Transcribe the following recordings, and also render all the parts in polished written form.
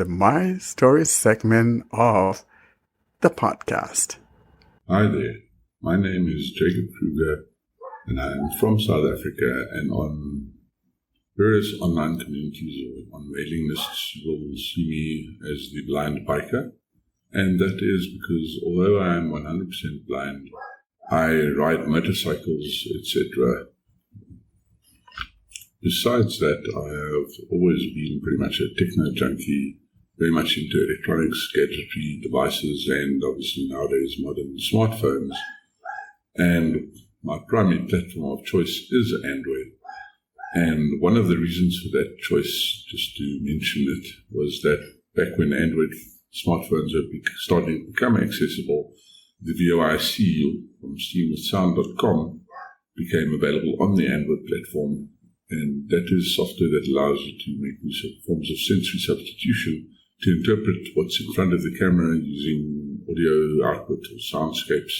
the My Story segment of the podcast. Hi there, my name is Jacob Kruger and I am from South Africa, and on various online communities or on mailing lists you will see me as the blind biker, and that is because although I am 100% blind, I ride motorcycles, etc. Besides that, I have always been pretty much a techno junkie, very much into electronics, gadgetry devices, and obviously nowadays modern smartphones. And my primary platform of choice is Android. And one of the reasons for that choice, just to mention it, was that back when Android smartphones were starting to become accessible, the VOIC from SteamWithSound.com became available on the Android platform. And that is software that allows you to make use of forms of sensory substitution to interpret what's in front of the camera using audio output or soundscapes,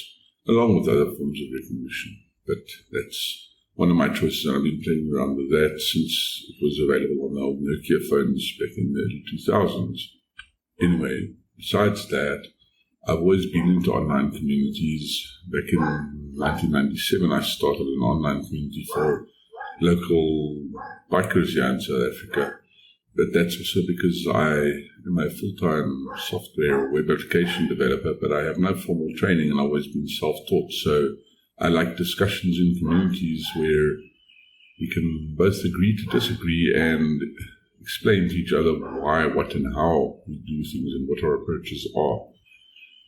along with other forms of recognition. But that's one of my choices, and I've been playing around with that since it was available on the old Nokia phones back in the early 2000s. Anyway, besides that, I've always been into online communities. Back in 1997, I started an online community for local bikers here in South Africa, but that's also because I am a full-time software web application developer, but I have no formal training and I've always been self-taught, so I like discussions in communities where we can both agree to disagree and explain to each other why, what and how we do things and what our approaches are.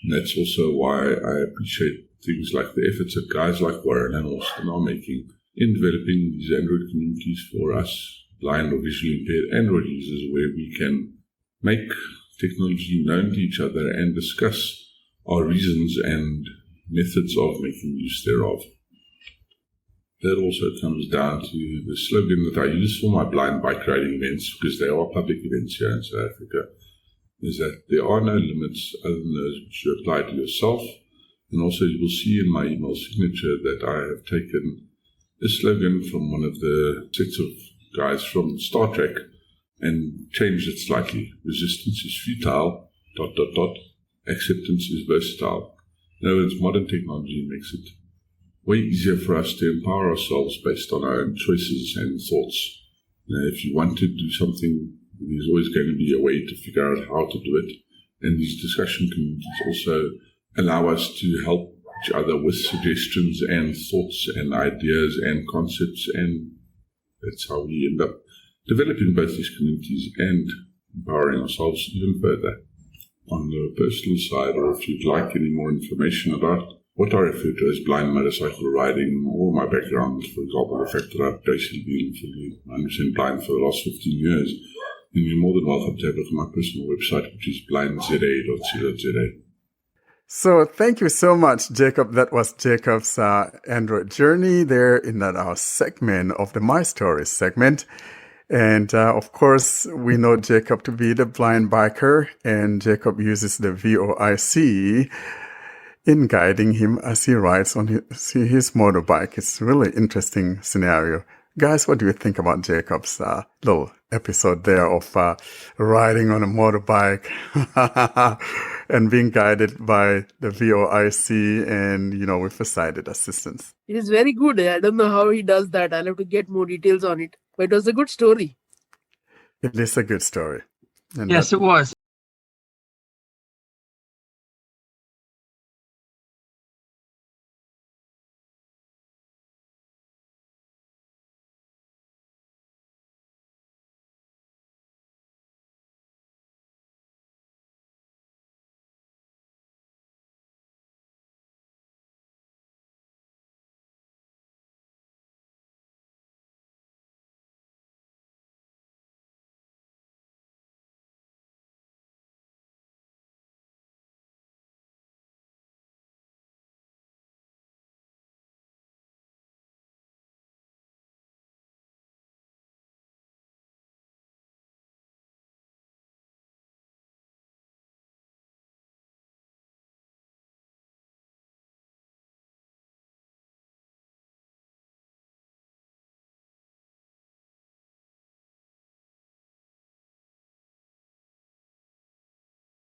And that's also why I appreciate things like the efforts that guys like Warren and Austin are making in developing these Android communities for us blind or visually impaired Android users, where we can make technology known to each other and discuss our reasons and methods of making use thereof. That also comes down to the slogan that I use for my blind bike riding events, because they are public events here in South Africa, is that there are no limits other than those which you apply to yourself. And also you will see in my email signature that I have taken a slogan from one of the sets of guys from Star Trek and changed it slightly. Resistance is futile, ... acceptance is versatile. In other words, modern technology makes it way easier for us to empower ourselves based on our own choices and thoughts. Now, if you want to do something, there's always going to be a way to figure out how to do it. And these discussion communities also allow us to help each other with suggestions and thoughts and ideas and concepts, and that's how we end up developing both these communities and empowering ourselves even further. On the personal side, or if you'd like any more information about what I refer to as blind motorcycle riding, or my background, for example, the fact that I've basically been fully 100% blind for the last 15 years, then you're more than welcome to have a look at my personal website, which is blindza.co.za. So thank you so much, Jacob. That was Jacob's Android journey there in that our segment of the My Stories segment. And of course, we know Jacob to be the blind biker, and Jacob uses the VOIC in guiding him as he rides on his motorbike. It's a really interesting scenario. Guys, what do you think about Jacob's little episode there of riding on a motorbike and being guided by the VOIC and, with a sighted assistance? It is very good. I don't know how he does that. I'll have to get more details on it. But it was a good story. It is a good story. And yes, it was.